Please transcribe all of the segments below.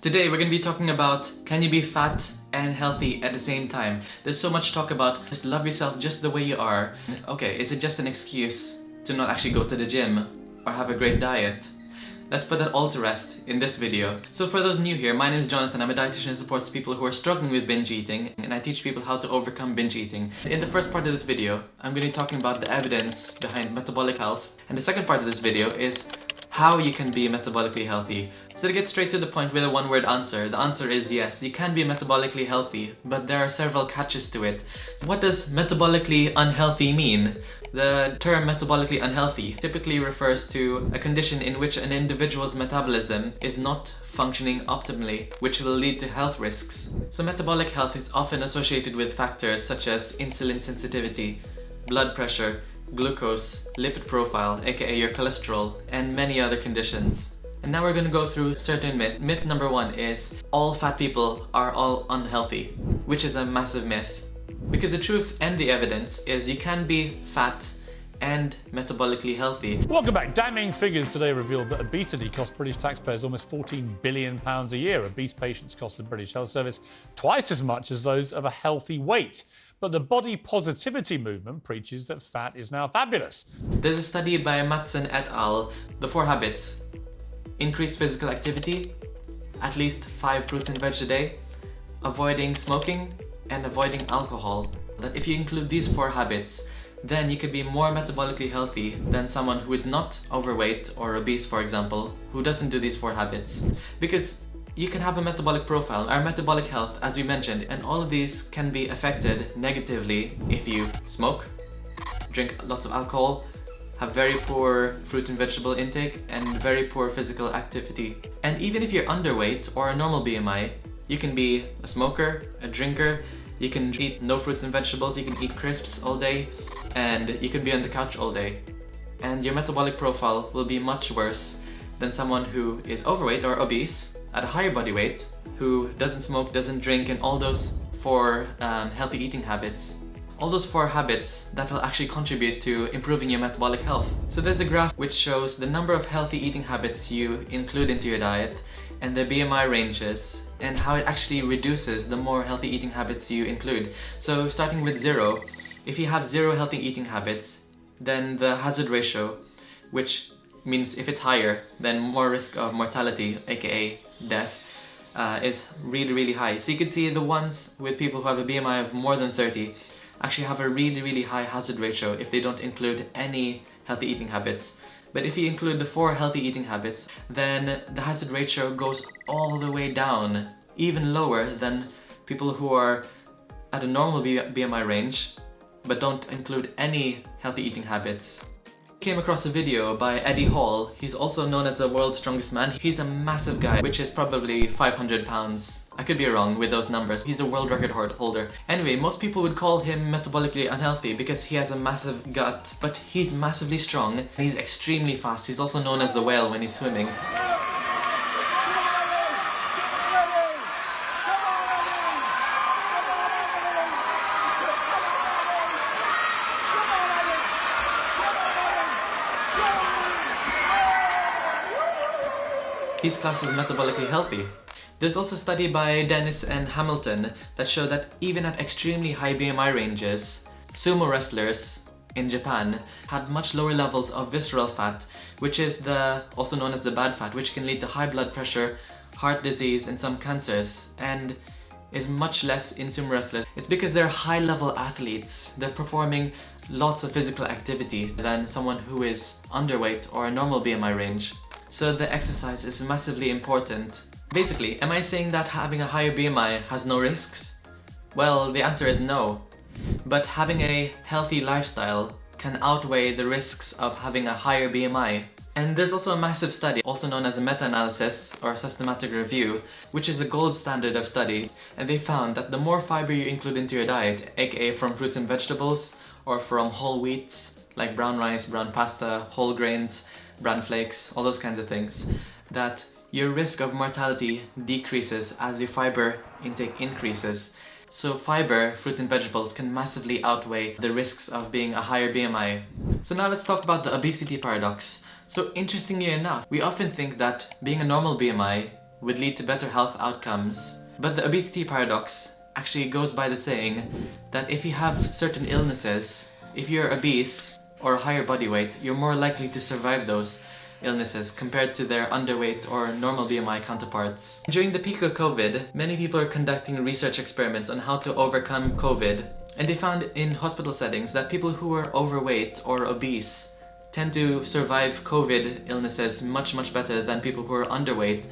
Today we're going to be talking about, can you be fat and healthy at the same time? There's so much talk about just love yourself just the way you are. Okay, is it just an excuse to not actually go to the gym or have a great diet? Let's put that all to rest in this video. So for those new here, my name is Jonathan. I'm a dietitian who supports people who are struggling with binge eating, and I teach people how to overcome binge eating. In the first part of this video, I'm going to be talking about the evidence behind metabolic health, and the second part of this video is how you can be metabolically healthy. So to get straight to the point with a one-word answer, the answer is yes, you can be metabolically healthy, but there are several catches to it. What does metabolically unhealthy mean? The term metabolically unhealthy typically refers to a condition in which an individual's metabolism is not functioning optimally, which will lead to health risks. So metabolic health is often associated with factors such as insulin sensitivity, blood pressure, glucose, lipid profile, aka your cholesterol, and many other conditions. And now we're going to go through certain myths. Myth number one is all fat people are all unhealthy, which is a massive myth. Because the truth and the evidence is you can be fat and metabolically healthy. Welcome back. Damning figures today revealed that obesity costs British taxpayers almost £14 billion a year. Obese patients cost the British Health Service twice as much as those of a healthy weight. But the body positivity movement preaches that fat is now fabulous. There's a study by Matson et al. The 4 habits. Increase physical activity, at least 5 fruits and veg a day, avoiding smoking, and avoiding alcohol. That if you include these 4 habits, then you could be more metabolically healthy than someone who is not overweight or obese, for example, who doesn't do these 4 habits. Because you can have a metabolic profile, our metabolic health, as we mentioned, and all of these can be affected negatively if you smoke, drink lots of alcohol, have very poor fruit and vegetable intake, and very poor physical activity. And even if you're underweight or a normal BMI, you can be a smoker, a drinker, you can eat no fruits and vegetables, you can eat crisps all day, and you can be on the couch all day. And your metabolic profile will be much worse than someone who is overweight or obese, at a higher body weight, who doesn't smoke, doesn't drink, and all those 4 healthy eating habits. All those 4 habits that will actually contribute to improving your metabolic health. So there's a graph which shows the number of healthy eating habits you include into your diet and the BMI ranges and how it actually reduces the more healthy eating habits you include. So starting with 0, if you have 0 healthy eating habits, then the hazard ratio, which means if it's higher, then more risk of mortality, aka death, is really high. So you can see the ones with people who have a BMI of more than 30 actually have a really high hazard ratio if they don't include any healthy eating habits. But if you include the 4 healthy eating habits, then the hazard ratio goes all the way down, even lower than people who are at a normal BMI range but don't include any healthy eating habits. Came across a video by Eddie Hall. He's also known as the world's strongest man. He's a massive guy, which is probably 500 pounds. I could be wrong with those numbers. He's a world record holder. Anyway, most people would call him metabolically unhealthy because he has a massive gut, but he's massively strong and he's extremely fast. He's also known as the whale when he's swimming. He's classed as metabolically healthy. There's also a study by Dennis and Hamilton that show that even at extremely high BMI ranges, sumo wrestlers in Japan had much lower levels of visceral fat, which is also known as the bad fat, which can lead to high blood pressure, heart disease, and some cancers, and is much less in sumo wrestlers. It's because they're high-level athletes. They're performing lots of physical activity than someone who is underweight or a normal BMI range. So the exercise is massively important. Basically, am I saying that having a higher BMI has no risks? Well, the answer is no. But having a healthy lifestyle can outweigh the risks of having a higher BMI. And there's also a massive study, also known as a meta-analysis or a systematic review, which is a gold standard of studies. And they found that the more fiber you include into your diet, aka from fruits and vegetables, or from whole wheats, like brown rice, brown pasta, whole grains, bran flakes, all those kinds of things, that your risk of mortality decreases as your fiber intake increases. So fiber, fruit and vegetables can massively outweigh the risks of being a higher BMI. So now let's talk about the obesity paradox. So interestingly enough, we often think that being a normal BMI would lead to better health outcomes. But the obesity paradox actually goes by the saying that if you have certain illnesses, if you're obese or higher body weight, you're more likely to survive those illnesses compared to their underweight or normal BMI counterparts. During the peak of COVID, many people are conducting research experiments on how to overcome COVID, and they found in hospital settings that people who are overweight or obese tend to survive COVID illnesses much better than people who are underweight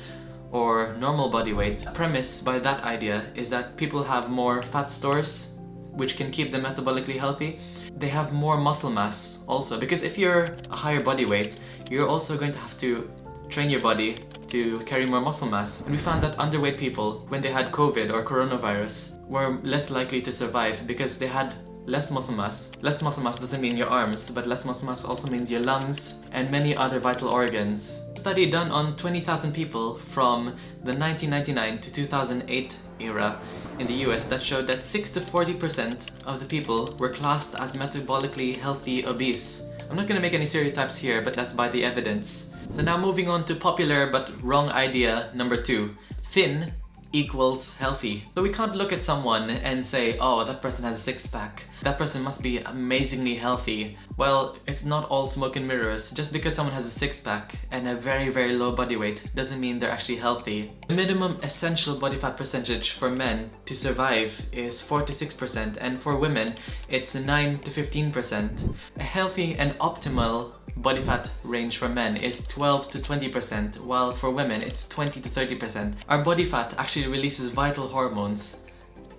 or normal body weight. The premise by that idea is that people have more fat stores, which can keep them metabolically healthy. They have more muscle mass also, because if you're a higher body weight, you're also going to have to train your body to carry more muscle mass. And we found that underweight people, when they had COVID or coronavirus, were less likely to survive because they had less muscle mass. Less muscle mass doesn't mean your arms, but less muscle mass also means your lungs and many other vital organs. A study done on 20,000 people from the 1999 to 2008 era in the US that showed that 6 to 40% of the people were classed as metabolically healthy obese. I'm not going to make any stereotypes here, but that's by the evidence. So now moving on to popular but wrong idea number 2. Thin equals healthy. So we can't look at someone and say, oh, that person has a six-pack, that person must be amazingly healthy. Well, it's not all smoke and mirrors. Just because someone has a six-pack and a very low body weight doesn't mean they're actually healthy. The minimum essential body fat percentage for men to survive is 4 to 6%, and for women it's 9 to 15%. A healthy and optimal body fat range for men is 12 to 20%, while for women it's 20 to 30%. Our body fat actually releases vital hormones,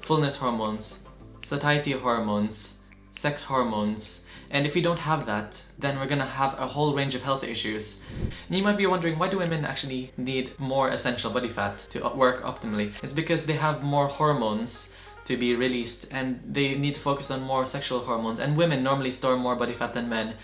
fullness hormones, satiety hormones, sex hormones, and if we don't have that, then we're gonna have a whole range of health issues. And you might be wondering, why do women actually need more essential body fat to work optimally? It's because they have more hormones to be released and they need to focus on more sexual hormones, and women normally store more body fat than men,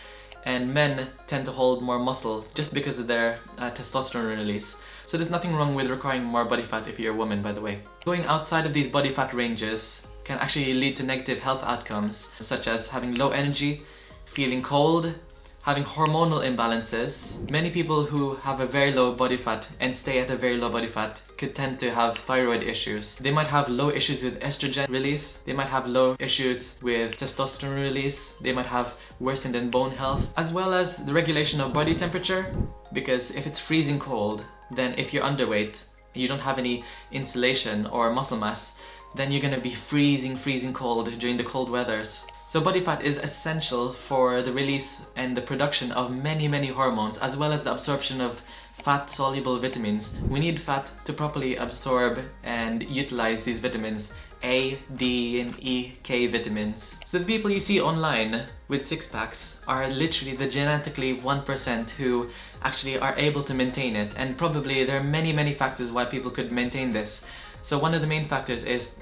and men tend to hold more muscle just because of their testosterone release. So there's nothing wrong with requiring more body fat if you're a woman, by the way. Going outside of these body fat ranges can actually lead to negative health outcomes, such as having low energy, feeling cold, having hormonal imbalances. Many people who have a very low body fat and stay at a very low body fat could tend to have thyroid issues. They might have low issues with estrogen release, they might have low issues with testosterone release, they might have worsened in bone health, as well as the regulation of body temperature, because if it's freezing cold, then if you're underweight, you don't have any insulation or muscle mass, then you're gonna be freezing cold during the cold weathers. So body fat is essential for the release and the production of many hormones, as well as the absorption of fat-soluble vitamins. We need fat to properly absorb and utilize these vitamins, A, D, and E, K vitamins. So the people you see online with six-packs are literally the genetically 1% who actually are able to maintain it, and probably there are many factors why people could maintain this. So one of the main factors is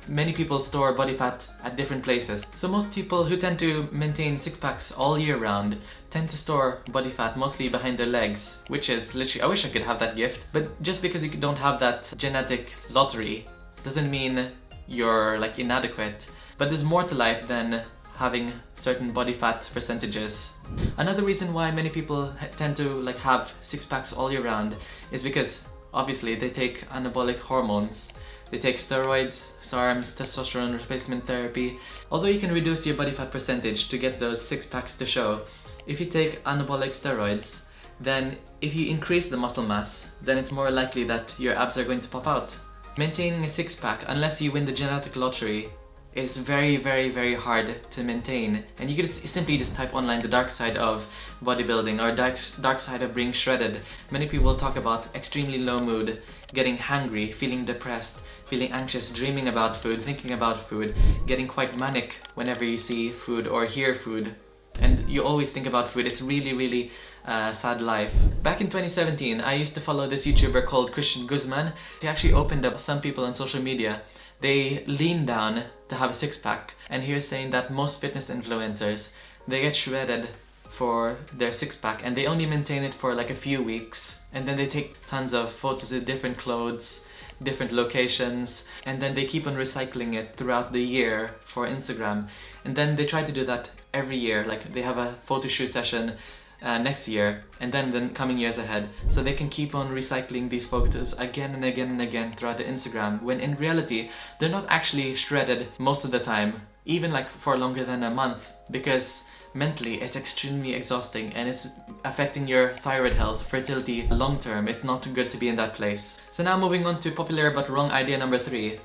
many people store body fat at different places. So most people who tend to maintain six-packs all year round tend to store body fat mostly behind their legs, which is literally, I wish I could have that gift. But just because you don't have that genetic lottery doesn't mean you're like inadequate. But there's more to life than having certain body fat percentages. Another reason why many people tend to like have six-packs all year round is because obviously they take anabolic hormones. They take steroids, SARMs, testosterone replacement therapy. Although you can reduce your body fat percentage to get those six-packs to show, if you take anabolic steroids, then if you increase the muscle mass, then it's more likely that your abs are going to pop out. Maintaining a six-pack, unless you win the genetic lottery, is very hard to maintain. And you can simply just type online the dark side of bodybuilding or dark side of being shredded. Many people talk about extremely low mood, getting hangry, feeling depressed, feeling anxious, dreaming about food, thinking about food, getting quite manic whenever you see food or hear food. And you always think about food. It's really sad life. Back in 2017, I used to follow this YouTuber called Christian Guzman. He actually opened up some people on social media. They lean down to have a six-pack, and he was saying that most fitness influencers, they get shredded for their six-pack and they only maintain it for like a few weeks, and then they take tons of photos of different clothes, different locations, and then they keep on recycling it throughout the year for Instagram. And then they try to do that every year, like they have a photo shoot session next year, and then the coming years ahead, so they can keep on recycling these photos again and again and again throughout the Instagram, when in reality they're not actually shredded most of the time, even like for longer than a month, because mentally it's extremely exhausting and it's affecting your thyroid health, fertility long term. It's not good to be in that place. So now moving on to popular but wrong idea number 3.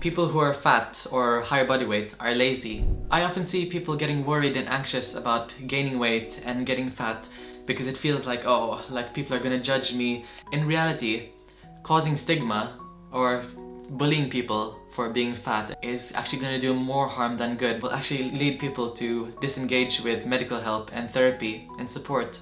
People who are fat or higher body weight are lazy. I often see people getting worried and anxious about gaining weight and getting fat because it feels like, oh, like people are gonna judge me. In reality, causing stigma or bullying people for being fat is actually going to do more harm than good. Will actually lead people to disengage with medical help and therapy and support.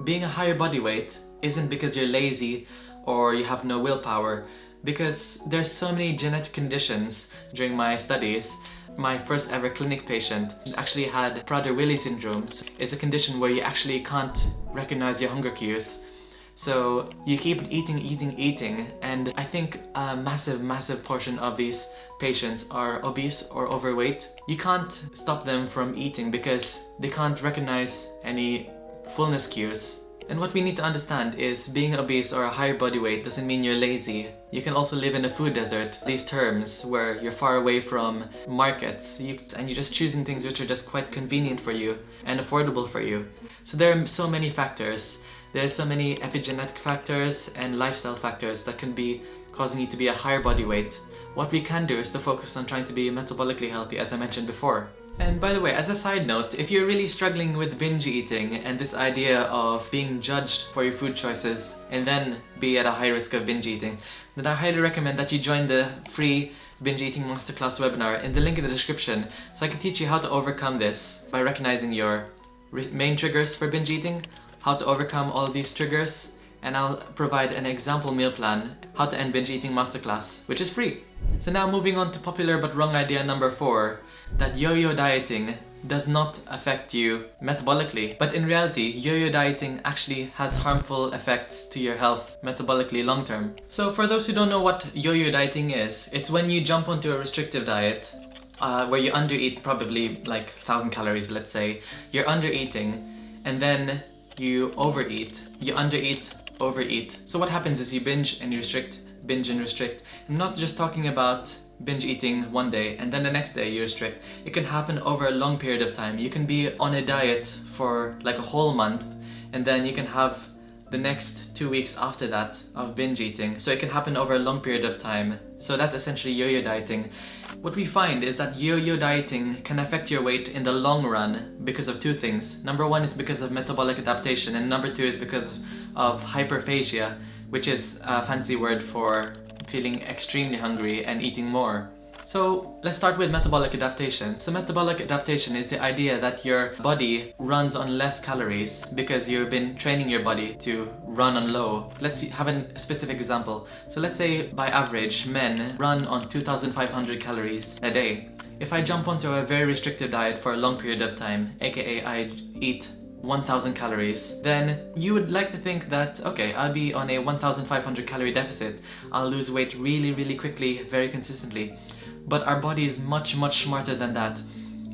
Being a higher body weight isn't because you're lazy or you have no willpower, because there's so many genetic conditions. During my studies, my first ever clinic patient actually had Prader-Willi syndrome. It's a condition where you actually can't recognize your hunger cues. So you keep eating, and I think a massive portion of these patients are obese or overweight. You can't stop them from eating because they can't recognize any fullness cues. And what we need to understand is being obese or a higher body weight doesn't mean you're lazy. You can also live in a food desert. These terms where you're far away from markets and you're just choosing things which are just quite convenient for you and affordable for you. So there are so many factors. There's so many epigenetic factors and lifestyle factors that can be causing you to be a higher body weight. What we can do is to focus on trying to be metabolically healthy, as I mentioned before. And by the way, as a side note, if you're really struggling with binge eating and this idea of being judged for your food choices and then be at a high risk of binge eating, then I highly recommend that you join the free binge eating masterclass webinar in the link in the description, so I can teach you how to overcome this by recognizing your main triggers for binge eating, how to overcome all of these triggers, and I'll provide an example meal plan, how to end binge eating masterclass, which is free. So now moving on to popular but wrong idea number 4, that yo-yo dieting does not affect you metabolically. But in reality, yo-yo dieting actually has harmful effects to your health metabolically long term. So for those who don't know what yo-yo dieting is, it's when you jump onto a restrictive diet where you undereat probably like 1,000 calories, let's say. You're undereating, and then you overeat. You undereat, overeat. So what happens is you binge and restrict, binge and restrict. I'm not just talking about binge eating one day and then the next day you restrict. It can happen over a long period of time. You can be on a diet for like a whole month, and then you can have the next 2 weeks after that of binge eating. So it can happen over a long period of time. So that's essentially yo-yo dieting. What we find is that yo-yo dieting can affect your weight in the long run because of 2 things. Number 1 is because of metabolic adaptation, and number 2 is because of hyperphagia, which is a fancy word for feeling extremely hungry and eating more. So let's start with metabolic adaptation. So metabolic adaptation is the idea that your body runs on less calories because you've been training your body to run on low. Let's have a specific example. So let's say by average men run on 2,500 calories a day. If I jump onto a very restrictive diet for a long period of time, aka I eat 1,000 calories, then you would like to think that, okay, I'll be on a 1,500 calorie deficit. I'll lose weight really quickly, very consistently. But our body is much smarter than that.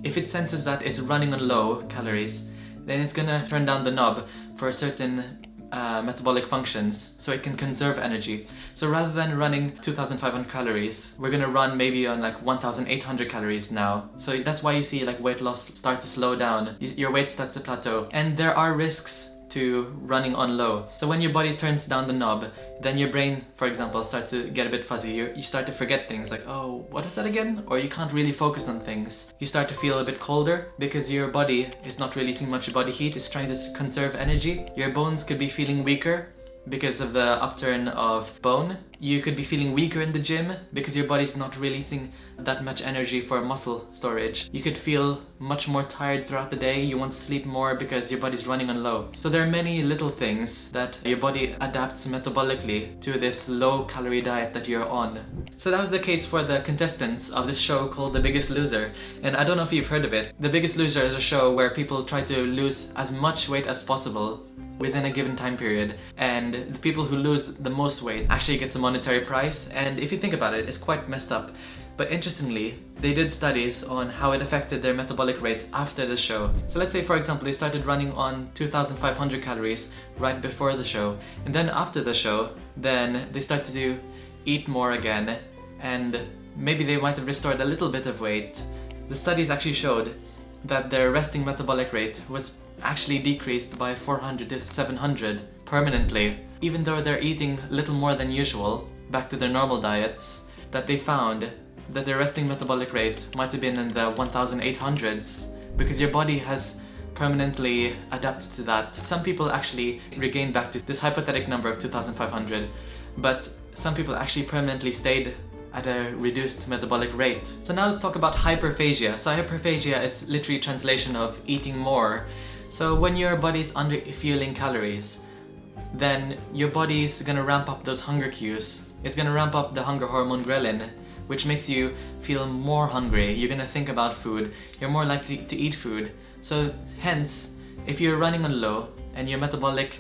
If it senses that it's running on low calories, then it's gonna turn down the knob for certain metabolic functions so it can conserve energy. So rather than running 2,500 calories, we're gonna run maybe on like 1,800 calories now. So that's why you see like weight loss start to slow down. Your weight starts to plateau. And there are risks to running on low. So when your body turns down the knob, then your brain, for example, starts to get a bit fuzzy. You start to forget things like, oh, what was that again? Or you can't really focus on things. You start to feel a bit colder because your body is not releasing much body heat. It's trying to conserve energy. Your bones could be feeling weaker because of the upturn of bone. You could be feeling weaker in the gym because your body's not releasing that much energy for muscle storage. You could feel much more tired throughout the day. You want to sleep more because your body's running on low. So there are many little things that your body adapts metabolically to this low calorie diet that you're on. So that was the case for the contestants of this show called The Biggest Loser. And I don't know if you've heard of it. The Biggest Loser is a show where people try to lose as much weight as possible within a given time period, and the people who lose the most weight actually gets a monetary prize. And if you think about it, it's quite messed up But interestingly, they did studies on how it affected their metabolic rate after the show. So let's say, for example, they started running on 2,500 calories right before the show, and then after the show, then they started to eat more again, and maybe they might have restored a little bit of weight. The studies actually showed that their resting metabolic rate was actually decreased by 400 to 700 permanently. Even though they're eating little more than usual, back to their normal diets, that they found that their resting metabolic rate might have been in the 1800s, because your body has permanently adapted to that. Some people actually regained back to this hypothetical number of 2,500, but some people actually permanently stayed at a reduced metabolic rate. So now let's talk about hyperphagia. So hyperphagia is literally translation of eating more. So when your body's under fueling calories, then your body's gonna ramp up those hunger cues. It's gonna ramp up the hunger hormone ghrelin, which makes you feel more hungry. You're gonna think about food. You're more likely to eat food. So hence, if you're running on low and your metabolic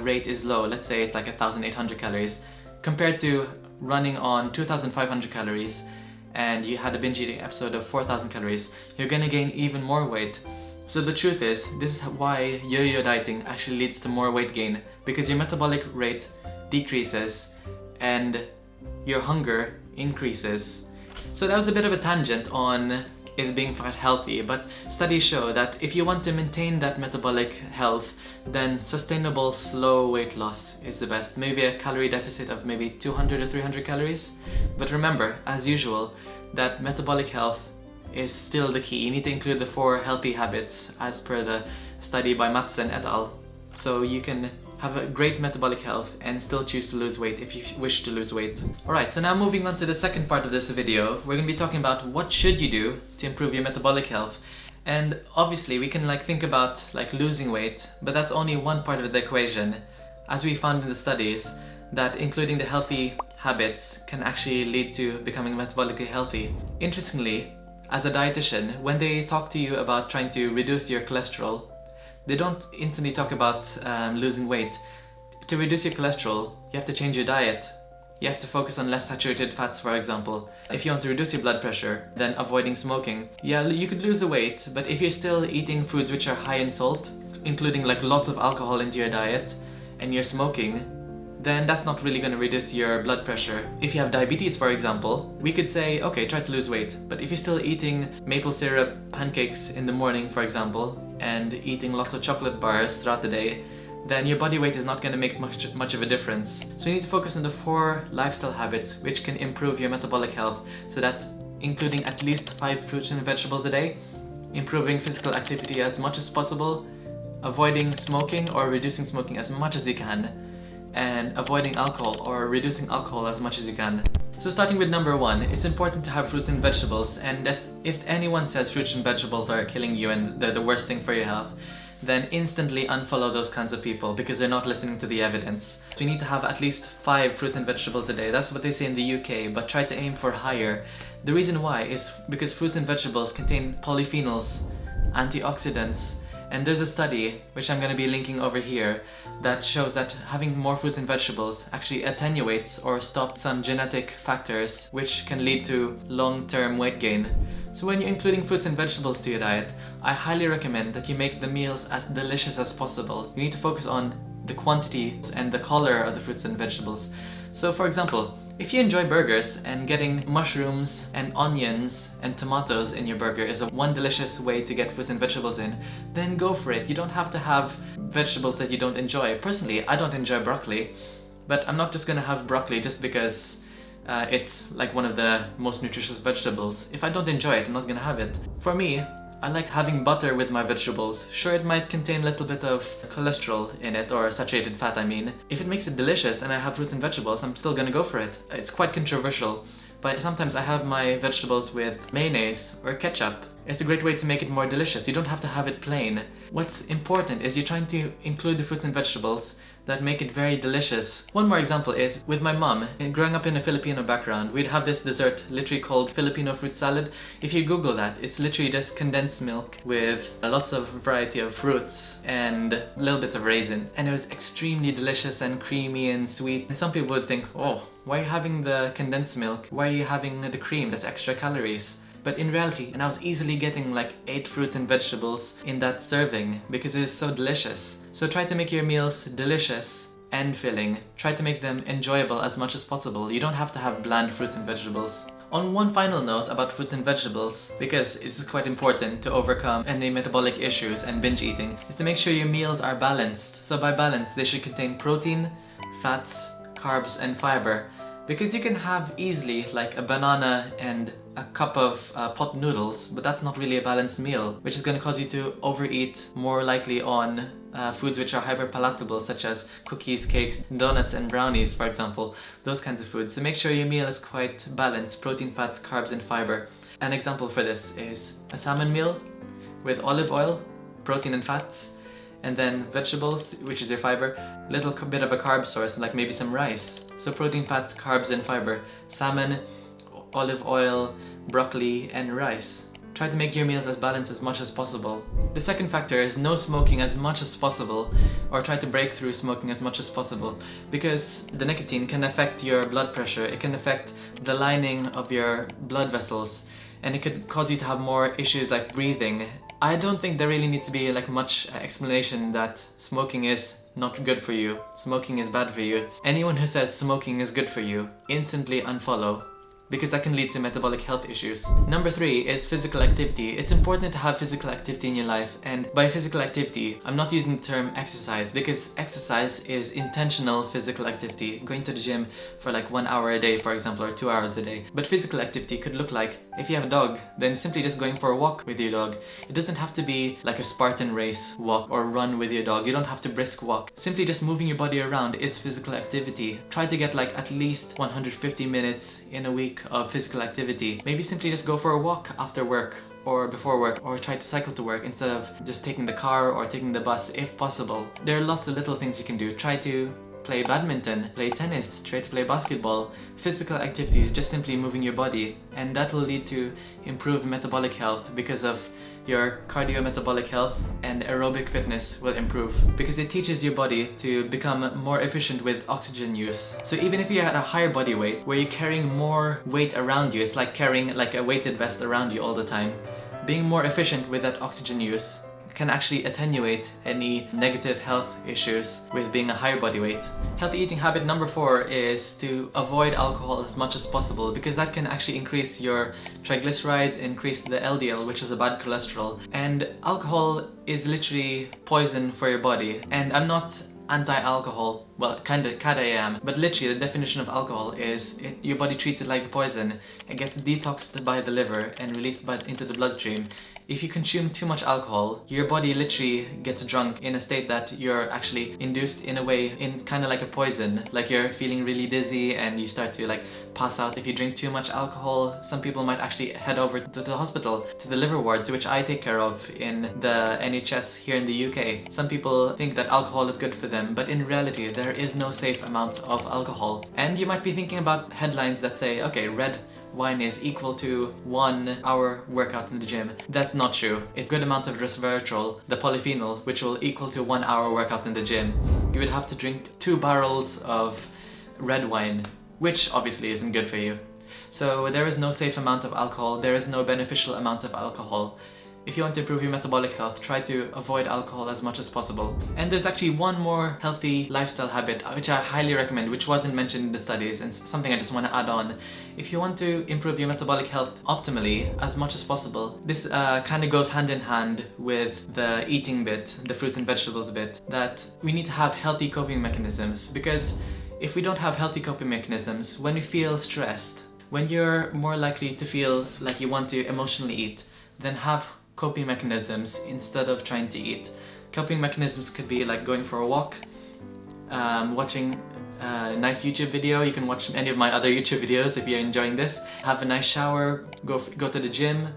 rate is low, let's say it's like 1,800 calories, compared to running on 2,500 calories and you had a binge eating episode of 4,000 calories, you're gonna gain even more weight. So the truth is, this is why yo-yo dieting actually leads to more weight gain, because your metabolic rate decreases and your hunger increases. So that was a bit of a tangent on is being fat healthy, but studies show that if you want to maintain that metabolic health, then sustainable slow weight loss is the best. Maybe a calorie deficit of maybe 200 or 300 calories. But remember, as usual, that metabolic health is still the key. You need to include the 4 healthy habits as per the study by Madsen et al. So you can have a great metabolic health and still choose to lose weight if you wish to lose weight. Alright, so now moving on to the second part of this video, we're going to be talking about what should you do to improve your metabolic health. And obviously we can think about losing weight, but that's only one part of the equation. As we found in the studies, that including the healthy habits can actually lead to becoming metabolically healthy. Interestingly, as a dietitian, when they talk to you about trying to reduce your cholesterol, they don't instantly talk about losing weight. To reduce your cholesterol, you have to change your diet. You have to focus on less saturated fats, for example. If you want to reduce your blood pressure, then avoiding smoking. Yeah, you could lose the weight, but if you're still eating foods which are high in salt, including lots of alcohol into your diet, and you're smoking, then that's not really going to reduce your blood pressure. If you have diabetes, for example, we could say, okay, try to lose weight. But if you're still eating maple syrup pancakes in the morning, for example, and eating lots of chocolate bars throughout the day, then your body weight is not going to make much of a difference. So you need to focus on the 4 lifestyle habits which can improve your metabolic health. So that's including at least 5 fruits and vegetables a day, improving physical activity as much as possible, avoiding smoking or reducing smoking as much as you can, and avoiding alcohol or reducing alcohol as much as you can. So starting with number 1, it's important to have fruits and vegetables, and if anyone says fruits and vegetables are killing you and they're the worst thing for your health, then instantly unfollow those kinds of people because they're not listening to the evidence. So you need to have at least 5 fruits and vegetables a day. That's what they say in the UK, but try to aim for higher. The reason why is because fruits and vegetables contain polyphenols, antioxidants, and there's a study, which I'm going to be linking over here, that shows that having more fruits and vegetables actually attenuates or stops some genetic factors which can lead to long-term weight gain. So when you're including fruits and vegetables to your diet, I highly recommend that you make the meals as delicious as possible. You need to focus on the quantity and the color of the fruits and vegetables. So for example, if you enjoy burgers and getting mushrooms and onions and tomatoes in your burger is one delicious way to get fruits and vegetables in, then go for it. You don't have to have vegetables that you don't enjoy. Personally, I don't enjoy broccoli, but I'm not just gonna have broccoli just because it's one of the most nutritious vegetables. If I don't enjoy it, I'm not gonna have it. For me, I like having butter with my vegetables. Sure, it might contain a little bit of cholesterol in it, or saturated fat I mean. If it makes it delicious and I have fruits and vegetables, I'm still gonna go for it. It's quite controversial, but sometimes I have my vegetables with mayonnaise or ketchup. It's a great way to make it more delicious. You don't have to have it plain. What's important is you're trying to include the fruits and vegetables that make it very delicious. One more example is with my mom. Growing up in a Filipino background, we'd have this dessert literally called Filipino fruit salad. If you Google that, it's literally just condensed milk with lots of variety of fruits and little bits of raisin. And it was extremely delicious and creamy and sweet. And some people would think, oh, Why are you having the condensed milk? Why are you having the cream? That's extra calories. But in reality, and I was easily getting like 8 fruits and vegetables in that serving because it is so delicious. So try to make your meals delicious and filling. Try to make them enjoyable as much as possible. You don't have to have bland fruits and vegetables. On one final note about fruits and vegetables, because it's quite important to overcome any metabolic issues and binge eating, is to make sure your meals are balanced. So by balance, they should contain protein, fats, carbs, and fiber. Because you can have easily like a banana and a cup of pot noodles, but that's not really a balanced meal, which is going to cause you to overeat, more likely on foods which are hyperpalatable, such as cookies, cakes, donuts, and brownies, for example. Those kinds of foods. So make sure your meal is quite balanced: protein, fats, carbs, and fiber. An example for this is a salmon meal with olive oil, protein and fats, and then vegetables, which is your fiber, little bit of a carb source, like maybe some rice. So protein, fats, carbs, and fiber. Salmon, olive oil, broccoli, and rice. Try to make your meals as balanced as much as possible. The second factor is no smoking as much as possible, or try to break through smoking as much as possible, because the nicotine can affect your blood pressure, it can affect the lining of your blood vessels, and it could cause you to have more issues like breathing. I don't think there really needs to be like much explanation that smoking is not good for you, smoking is bad for you. Anyone who says smoking is good for you, instantly unfollow, because that can lead to metabolic health issues. Number 3 is physical activity. It's important to have physical activity in your life, and by physical activity, I'm not using the term exercise, because exercise is intentional physical activity, going to the gym for like 1 hour a day, for example, or 2 hours a day. But physical activity could look like, if you have a dog, then simply just going for a walk with your dog. It doesn't have to be like a Spartan race walk or run with your dog. You don't have to brisk walk. Simply just moving your body around is physical activity. Try to get like at least 150 minutes in a week of physical activity. Maybe simply just go for a walk after work or before work, or try to cycle to work instead of just taking the car or taking the bus if possible. There are lots of little things you can do. Try to play badminton, play tennis, try to play basketball. Physical activity is just simply moving your body, and that will lead to improved metabolic health, because of your cardiometabolic health, and aerobic fitness will improve because it teaches your body to become more efficient with oxygen use. So even if you're at a higher body weight where you're carrying more weight around you, it's like carrying like a weighted vest around you all the time, being more efficient with that oxygen use can actually attenuate any negative health issues with being a higher body weight. Healthy eating habit number 4 is to avoid alcohol as much as possible, because that can actually increase your triglycerides, increase the LDL, which is a bad cholesterol. And alcohol is literally poison for your body. And I'm not anti-alcohol, well, kinda I am, but literally the definition of alcohol is your body treats it like poison. It gets detoxed by the liver and released into the bloodstream. If you consume too much alcohol, your body literally gets drunk in a state that you're actually induced in a way, in kind of like a poison, like you're feeling really dizzy and you start to like pass out if you drink too much alcohol. Some people might actually head over to the hospital, to the liver wards, which I take care of in the NHS here in the UK. Some people think that alcohol is good for them, but in reality there is no safe amount of alcohol. And you might be thinking about headlines that say, okay, red wine is equal to 1 hour workout in the gym. That's not true. It's a good amount of resveratrol, the polyphenol, which will equal to 1 hour workout in the gym. You would have to drink 2 barrels of red wine, which obviously isn't good for you. So there is no safe amount of alcohol, there is no beneficial amount of alcohol. If you want to improve your metabolic health, try to avoid alcohol as much as possible. And there's actually one more healthy lifestyle habit which I highly recommend, which wasn't mentioned in the studies, and something I just want to add on. If you want to improve your metabolic health optimally as much as possible, this kind of goes hand in hand with the eating bit, the fruits and vegetables bit, that we need to have healthy coping mechanisms. Because if we don't have healthy coping mechanisms, when we feel stressed, when you're more likely to feel like you want to emotionally eat, then have coping mechanisms instead of trying to eat. Coping mechanisms could be like going for a walk, watching a nice YouTube video. You can watch any of my other YouTube videos if you're enjoying this. Have a nice shower, go to the gym,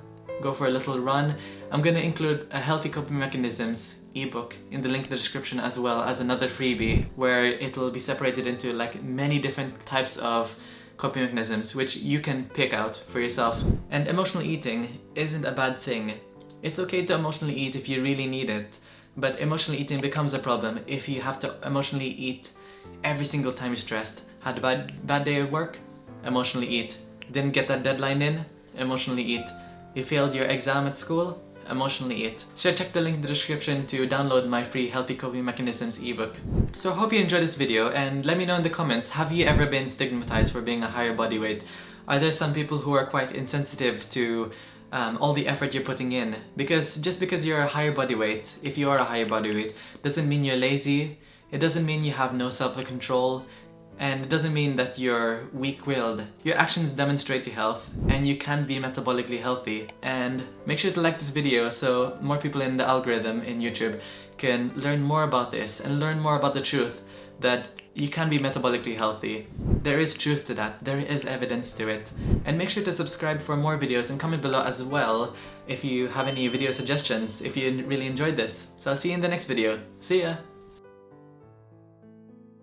go for a little run. I'm going to include a healthy coping mechanisms ebook in the link in the description, as well as another freebie where it will be separated into like many different types of coping mechanisms which you can pick out for yourself. And emotional eating isn't a bad thing. It's okay to emotionally eat if you really need it, but emotional eating becomes a problem if you have to emotionally eat every single time you're stressed, Had a bad day at work? Emotionally eat. Didn't get that deadline in? Emotionally eat. You failed your exam at school? Emotionally eat. So check the link in the description to download my free Healthy Coping Mechanisms ebook. So I hope you enjoyed this video, and let me know in the comments, have you ever been stigmatized for being a higher body weight? Are there some people who are quite insensitive to all the effort you're putting in? Because just because you're a higher body weight, if you are a higher body weight, doesn't mean you're lazy, it doesn't mean you have no self-control, and it doesn't mean that you're weak-willed. Your actions demonstrate your health, and you can be metabolically healthy. And make sure to like this video so more people in the algorithm in YouTube can learn more about this and learn more about the truth that you can be metabolically healthy. There is truth to that, there is evidence to it. And make sure to subscribe for more videos and comment below as well if you have any video suggestions, if you really enjoyed this. So I'll see you in the next video. See ya!